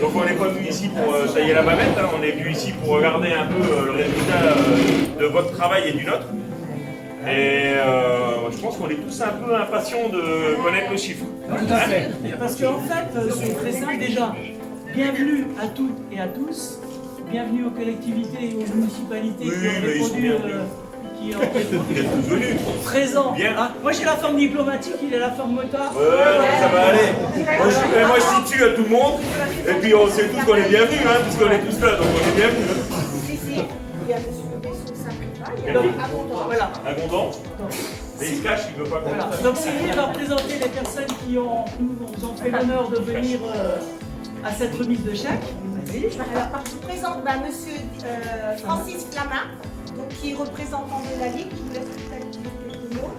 Donc on n'est pas venu ici pour tailler la bavette, hein. On est venu ici pour regarder un peu le résultat de votre travail et du nôtre. Et je pense qu'on est tous un peu impatients de connaître le chiffre. Tout à fait. Parce qu'en fait, c'est très simple déjà. Bienvenue à toutes et à tous. Bienvenue aux collectivités et aux municipalités Oui, qui ont mais ils sont répondu, Vous êtes tous venus. présent. Bien. Ah, moi j'ai la forme diplomatique, il a la forme motard. Ouais, ça va aller. Moi je situe à tout le monde. Et puis on sait tous qu'on est bienvenus, hein, puisqu'on est tous là, donc on est bienvenus. Ici, il y a M. Besson Saint-Privat, il y a Abondant. Voilà. Un gondant. Mais il se cache, il ne veut pas qu'on. Voilà. Donc Sylvie va présenter les personnes qui nous ont fait l'honneur de venir à cette remise de chèques. Vas-y. Alors, je vous présente Monsieur Francis Flamin, donc, qui est représentant de la Ligue. Je vous laisse peut-être dire quelques mots.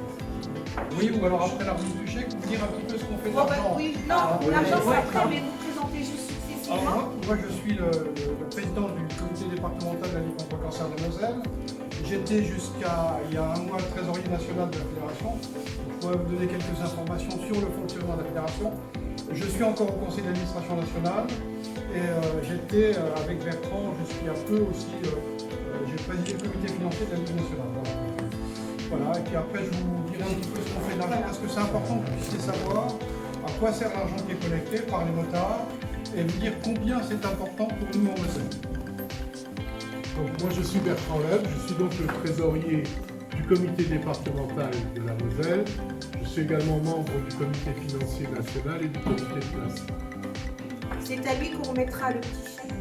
Oui, ou alors après la remise du chèque, vous dire un petit peu ce qu'on fait de Bon, ben, l'argent. oui, non, l'argent c'est après, mais vous présentez juste Alors, successivement. moi, je suis le président du comité départemental de la Ligue contre le cancer de Moselle. J'étais jusqu'à il y a un mois le trésorier national de la fédération. Je pourrais vous donner quelques informations sur le fonctionnement de la fédération. Je suis encore au conseil d'administration nationale et j'étais avec Bertrand jusqu'il y a peu aussi. J'ai présidé le comité financier de la Ligue nationale. Voilà, et puis après je vous dirai un petit peu ce qu'on fait de l'argent parce que c'est important que vous puissiez savoir à quoi sert l'argent qui est collecté par les motards et vous dire combien c'est important pour nous en Moselle. Donc, moi je suis Bertrand Leb, je suis donc le trésorier du comité départemental de la Moselle. Je suis également membre du comité financier national et du comité de place. C'est à lui qu'on remettra le petit chèque.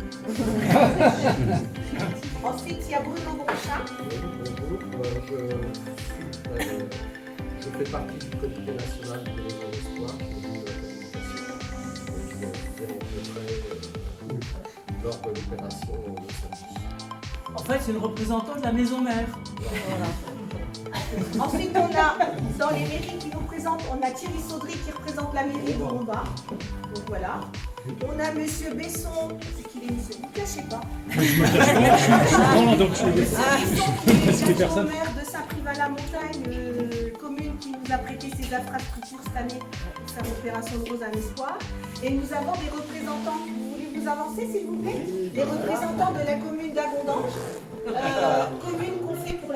Ensuite, il y a Bruno Bronchin. Bonjour, je fais partie du comité national de l'Union d'Espoir, lors de l'opération de samedi. En fait, c'est le représentant de la maison mère. Ensuite, on a, dans les mairies qui nous présentent, on a Thierry Saudry qui représente la mairie de Romba. Donc voilà. On a Monsieur Besson, c'est qu'il est monsieur, ne vous cachez pas. Monsieur Besson qui est le maire de Saint-Privat-la-Montagne, commune qui nous a prêté ses infrastructures cette année pour faire l'opération de Rose à l'Espoir. Et nous avons des représentants, vous voulez vous avancer s'il vous plaît? Des représentants de la commune d'Abondant, commune qu'on a fait pour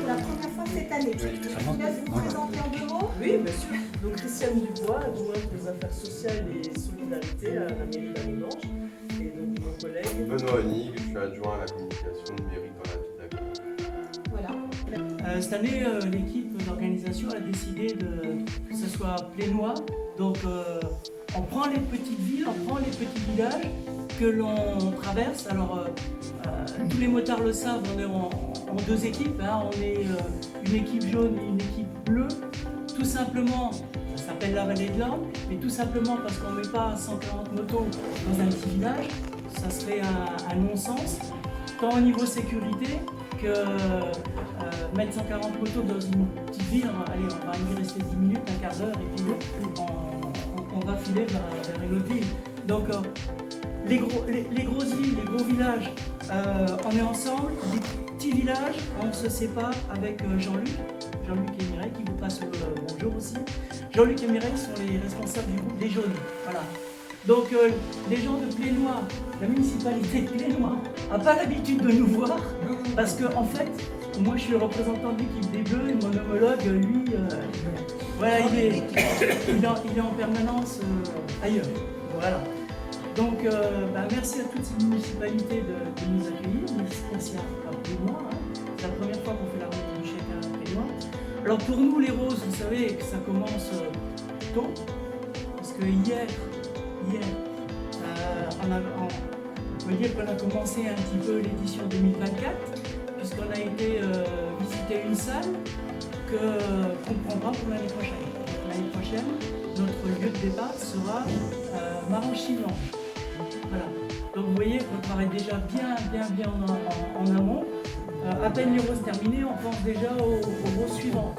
la première fois cette année. Je vous laisse vous présenter en 2 mots. Oui, bien sûr. Donc Christiane Dubois, adjointe aux affaires sociales et solidarité à la mairie d'Abondance. Et donc mon collègue. Benoît Honig, je suis adjoint à la communication numérique dans la ville d'Abondance. Voilà. Cette année, l'équipe d'organisation a décidé que ce soit plénois. Donc on prend les petites villes, on prend les petits villages que l'on traverse. Alors tous les motards le savent, on est en 2 équipes. Hein. On est une équipe jaune et une équipe bleue. Tout simplement, ça s'appelle la vallée de l'Orne, mais tout simplement parce qu'on ne met pas 140 motos dans un petit village, ça serait un non-sens, tant au niveau sécurité que mettre 140 motos dans une petite ville, allez, on va y rester 10 minutes, un quart d'heure, et puis on va filer vers une autre ville. Donc les grosses villes, les gros villages, on est ensemble, les petits villages, on se sépare avec Jean-Luc et Mireille qui vous passe le bonjour aussi. Jean-Luc et Mireille sont les responsables du groupe des Jaunes. Voilà. Donc les gens de Plénois, la municipalité de Plénois n'a pas l'habitude de nous voir parce que en fait, moi je suis le représentant de l'équipe des Bleus et mon homologue, lui, voilà, il est en permanence ailleurs. Voilà. Donc merci à toutes ces municipalités de nous accueillir. Merci à Plénois. Hein. C'est la première fois qu'on fait la remise du chèque à Plénois. Alors pour nous les roses, vous savez que ça commence tôt, parce que hier on peut dire qu'on a commencé un petit peu l'édition 2024, puisqu'on a été visiter une salle qu'on prendra pour l'année prochaine. L'année prochaine, notre lieu de départ sera Maranchi-Blanche. Voilà. Donc vous voyez qu'on travaille déjà bien en amont. À peine les roses terminées, on pense déjà aux roses suivantes.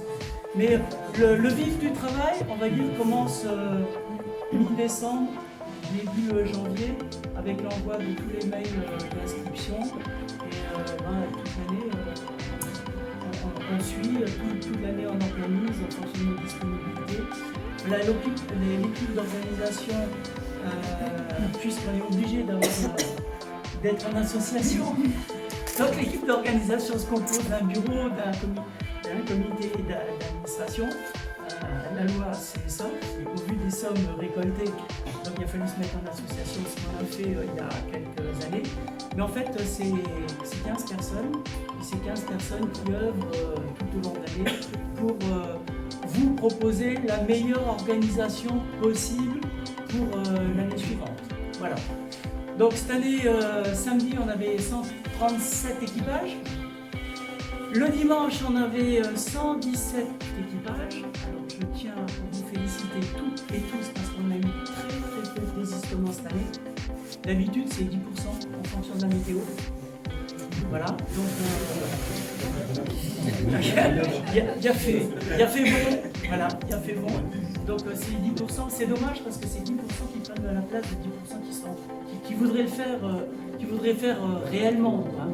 Mais le vif du travail, on va dire, commence mi-décembre, début janvier, avec l'envoi de tous les mails d'inscription. Et toute l'année, on suit, toute l'année on organise en fonction de nos disponibilités. L'équipe d'organisation puisqu'on est obligé d'être en association. Donc l'équipe d'organisation se compose d'un bureau, d'un comité d'administration. La loi, c'est ça. Et au vu des sommes récoltées, donc il a fallu se mettre en association, ce qu'on a fait il y a quelques années. Mais en fait, c'est 15 personnes. Et ces 15 personnes qui œuvrent tout au long de l'année pour vous proposer la meilleure organisation possible pour l'année suivante. Voilà. Donc cette année, samedi, on avait 137 équipages. Le dimanche, on avait 117 équipages. Alors, je tiens à vous féliciter toutes et tous parce qu'on a eu très peu de désistements cette année. D'habitude, c'est 10% en fonction de la météo. Voilà. Donc, il a fait bon. Voilà, il a fait bon. Donc, c'est 10%. C'est dommage parce que c'est 10% qui prennent la place de 10% qui voudraient le faire, réellement. Hein.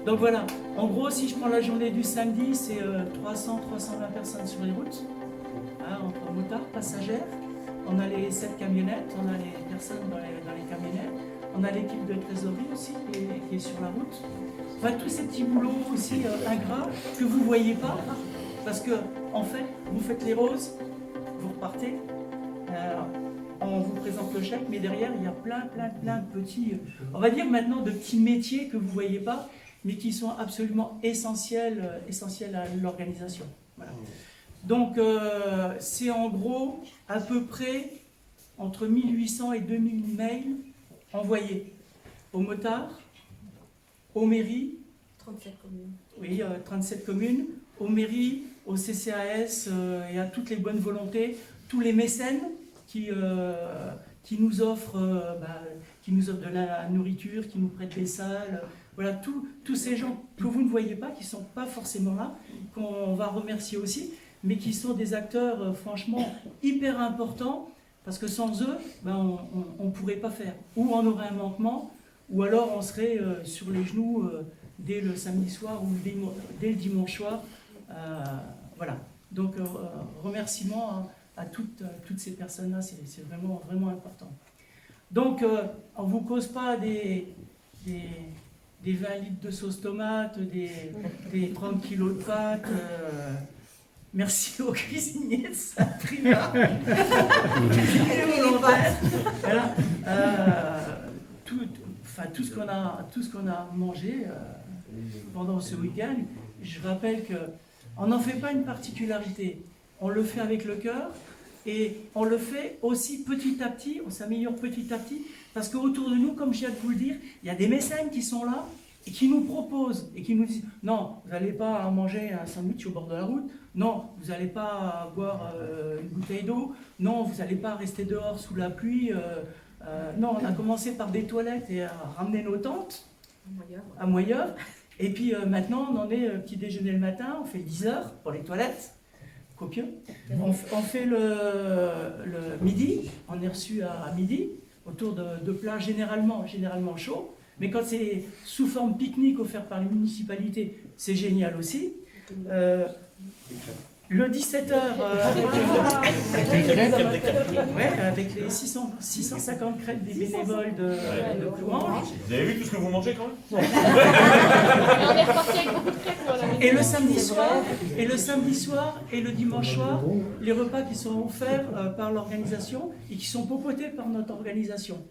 Donc voilà, en gros, si je prends la journée du samedi, c'est 300-320 personnes sur les routes, hein, entre motards, passagères. On a les 7 camionnettes, on a les personnes dans les camionnettes, on a l'équipe de trésorerie aussi qui est sur la route. Enfin, tous ces petits boulots aussi ingrats que vous ne voyez pas, parce que en fait, vous faites les roses, vous repartez, on vous présente le chèque, mais derrière, il y a plein de petits, on va dire maintenant de petits métiers que vous ne voyez pas, mais qui sont absolument essentiels à l'organisation. Voilà. Donc, c'est en gros à peu près entre 1800 et 2000 mails envoyés aux motards, aux mairies, 37 communes. Oui, 37 communes, aux mairies, aux CCAS et à toutes les bonnes volontés, tous les mécènes qui nous offrent de la nourriture, qui nous prêtent des salles. Voilà, tous ces gens que vous ne voyez pas, qui ne sont pas forcément là, qu'on va remercier aussi, mais qui sont des acteurs franchement hyper importants, parce que sans eux, on ne pourrait pas faire. Ou on aurait un manquement, ou alors on serait sur les genoux dès le samedi soir ou dès le dimanche soir. Voilà. Donc, remerciement à toutes ces personnes-là, c'est vraiment, vraiment important. Donc, on ne vous cause pas des 20 litres de sauce tomate, des 30 kilos de pâtes. Merci aux cuisiniers de Saint-Privat. Voilà. Tout ce qu'on a mangé pendant ce week-end, je rappelle qu'on n'en fait pas une particularité. On le fait avec le cœur et on le fait aussi petit à petit, on s'améliore petit à petit, parce qu'autour de nous, comme je viens de vous le dire, il y a des mécènes qui sont là et qui nous proposent et qui nous disent « Non, vous n'allez pas manger un sandwich au bord de la route, non, vous n'allez pas boire une bouteille d'eau, non, vous n'allez pas rester dehors sous la pluie, non, on a commencé par des toilettes et à ramener nos tentes à Moyeuvre, et puis maintenant on en est petit déjeuner le matin, on fait 10 heures pour les toilettes, copieux, on fait le midi, on est reçu à midi, autour de plats généralement chauds, mais quand c'est sous forme pique-nique offert par les municipalités, c'est génial aussi. Le 17h, avec les 650 crêpes des bénévoles de Clouange. Vous avez vu tout ce que vous mangez quand même? On est reparti avec beaucoup de crêpes. Voilà. Et le samedi soir et le dimanche soir, les repas qui sont offerts par l'organisation et qui sont popotés par notre organisation.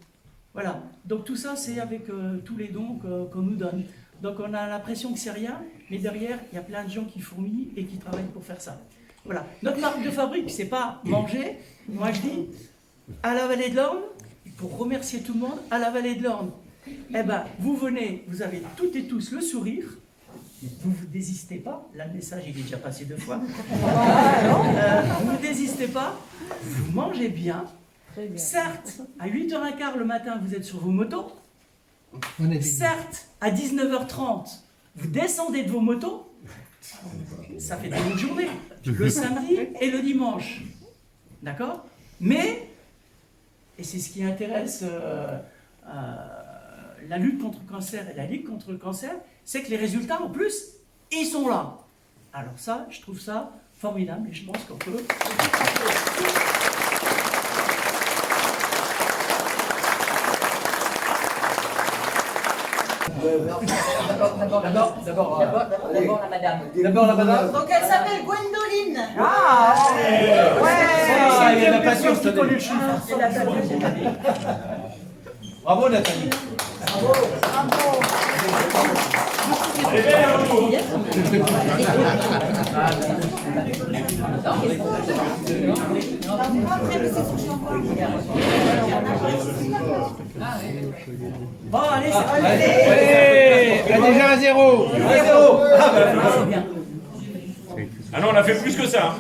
Voilà. Donc tout ça, c'est avec tous les dons qu'on nous donne. Donc on a l'impression que c'est rien, mais derrière, il y a plein de gens qui fourmillent et qui travaillent pour faire ça. Voilà. Notre marque de fabrique, c'est pas manger. Moi, je dis, à la Vallée de l'Orne, pour remercier tout le monde, à la Vallée de l'Orne, vous venez, vous avez toutes et tous le sourire, vous ne désistez pas, là le message il est déjà passé 2 fois, vous ne désistez pas, vous mangez bien. Certes, à 8h15 le matin, vous êtes sur vos motos. Certes, à 19h30, vous descendez de vos motos. Ça fait 2 journées, le samedi et le dimanche. D'accord? Mais, et c'est ce qui intéresse la lutte contre le cancer et la Ligue contre le cancer, c'est que les résultats, en plus, ils sont là. Alors ça, je trouve ça formidable et je pense qu'on peut... D'abord la madame. D'abord la madame. Donc elle s'appelle Gwendoline. Ah, ouais. Il y a la passion cette année. Bravo Nathalie. Bravo. Bon, allez, Elle est déjà à 0. c'est bien. Ah non, on a fait plus que ça.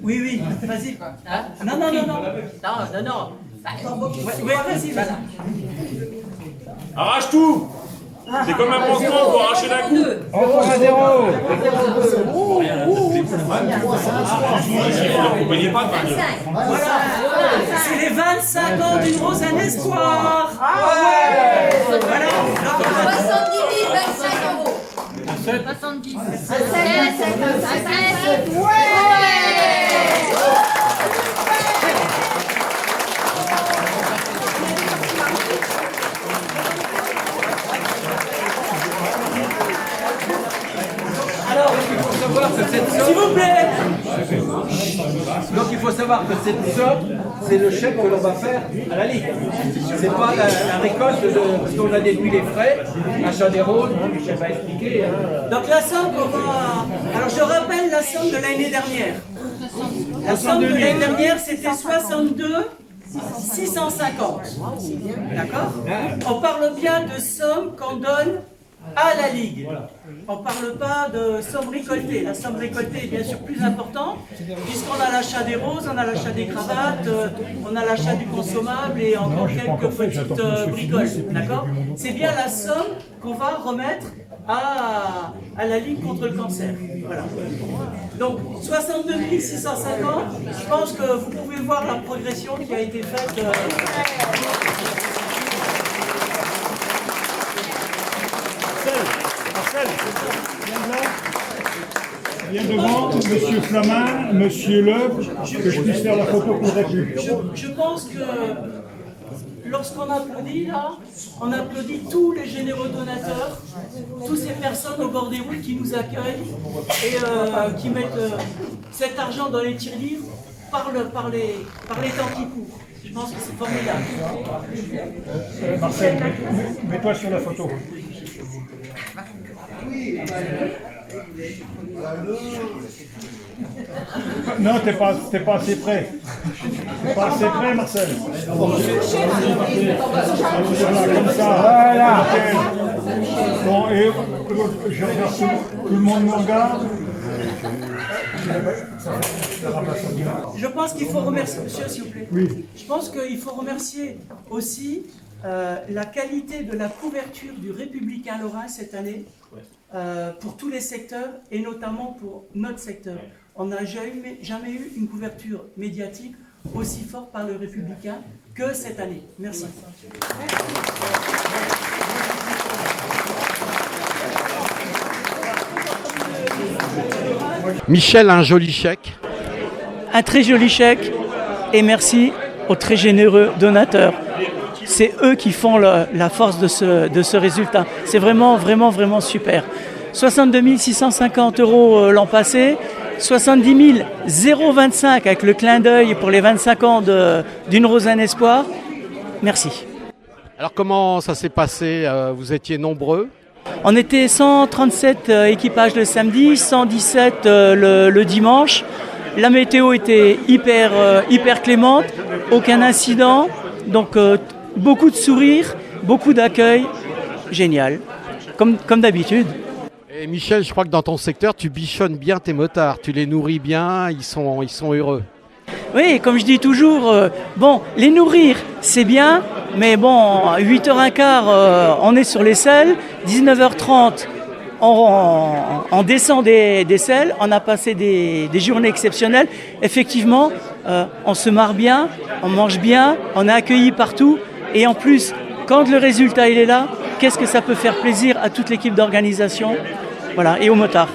Oui, oui, vas-y. Non. Oui, vas-y. Arrache tout. C'est comme un pansement pour arracher d'un coup. Encore à 0. Vous ne voyez pas de manière. Voilà, c'est les 25 ans d'une rose un espoir. Voilà. 70 000, 25 euros. 70. Alors, il faut savoir que cette S'il somme, vous plaît. donc il faut savoir que cette somme, c'est le chèque que l'on va faire à la Ligue. C'est pas la récolte parce qu'on a déduit les frais, achat des rôles, Michel va expliquer. Donc la somme qu'on va... Alors je rappelle la somme de l'année dernière. La somme de l'année dernière, c'était 62 650. D'accord? On parle bien de sommes qu'on donne à la Ligue. On ne parle pas de somme récoltée. La somme récoltée est bien sûr plus importante, puisqu'on a l'achat des roses, on a l'achat des cravates, on a l'achat du consommable et encore quelques petites bricoles. D'accord? C'est bien la somme qu'on va remettre à la Ligue contre le cancer. Voilà. Donc 62 650, je pense que vous pouvez voir la progression qui a été faite. Viens devant, Monsieur Flamin, Monsieur Loeb, que je puisse faire la photo pour la pub. Je pense que lorsqu'on applaudit là, on applaudit tous les généreux donateurs, toutes ces personnes au bord des routes qui nous accueillent et qui mettent cet argent dans les tirs-livres par les temps qui courent. Je pense que c'est formidable. Marcel, mets-toi sur la photo. Non, t'es pas assez près. T'es pas assez près, Marcel. Voilà, comme ça. Voilà. Bon, et je regarde tout le monde nous regarde. Je pense qu'il faut remercier, monsieur, s'il vous plaît. Oui. Je pense qu'il faut remercier aussi la qualité de la couverture du Républicain Lorrain cette année pour tous les secteurs et notamment pour notre secteur. On n'a jamais eu une couverture médiatique aussi forte par le Républicain que cette année. Merci. Michel, un joli chèque. Un très joli chèque et merci aux très généreux donateurs. C'est eux qui font la force de ce résultat. C'est vraiment, vraiment, vraiment super. 62 650 € l'an passé, 70 025 avec le clin d'œil pour les 25 ans d'une Rose un espoir. Merci. Alors comment ça s'est passé? Vous étiez nombreux? On était 137 équipages le samedi, 117 le dimanche. La météo était hyper clémente, aucun incident, donc beaucoup de sourires, beaucoup d'accueil, génial, comme d'habitude. Et Michel, je crois que dans ton secteur, tu bichonnes bien tes motards, tu les nourris bien, ils sont heureux. Oui, comme je dis toujours, bon, les nourrir, c'est bien, mais bon, à 8h15, on est sur les selles, 19h30, on descend des selles, on a passé des journées exceptionnelles. Effectivement, on se marre bien, on mange bien, on est accueillis partout, et en plus, quand le résultat il est là, qu'est-ce que ça peut faire plaisir à toute l'équipe d'organisation, voilà, et aux motards.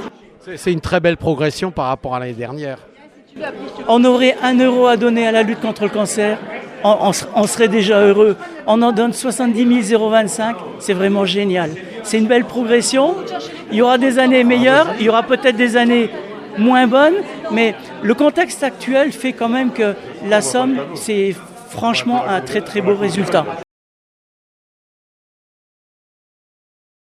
C'est une très belle progression par rapport à l'année dernière. On aurait 1 euro à donner à la lutte contre le cancer, on serait déjà heureux. On en donne 70 025, c'est vraiment génial. C'est une belle progression. Il y aura des années meilleures, il y aura peut-être des années moins bonnes, mais le contexte actuel fait quand même que la somme, c'est franchement un très très beau résultat.